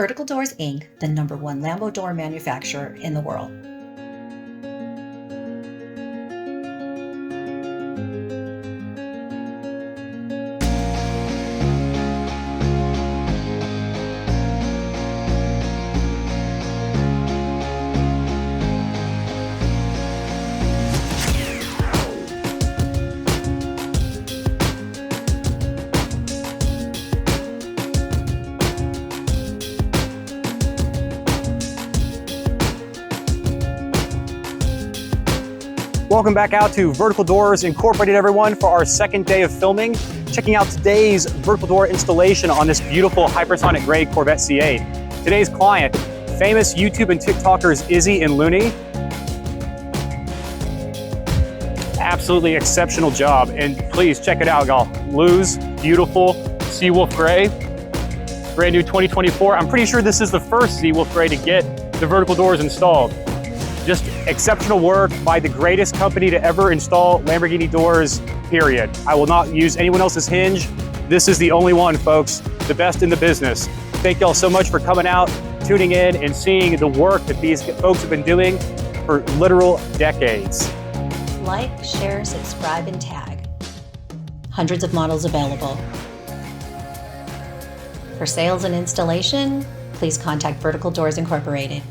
Vertical Doors, Inc., the #1 Lambo door manufacturer in the world. Welcome back out to Vertical Doors Incorporated, everyone, for our second day of filming. Checking out today's vertical door installation on this beautiful hypersonic gray Corvette C8. Today's client, famous YouTube and TikTokers Izzy and Looney. Absolutely exceptional job, and please check it out, y'all. Lou's beautiful Seawolf Gray, brand new 2024. I'm pretty sure this is the first Seawolf Gray to get the vertical doors installed. Just exceptional work by the greatest company to ever install Lamborghini doors, period. I will not use anyone else's hinge. This is the only one, folks, the best in the business. Thank y'all so much for coming out, tuning in, and seeing the work that these folks have been doing for literal decades. Like, share, subscribe, and tag. Hundreds of models available. For sales and installation, please contact Vertical Doors Incorporated.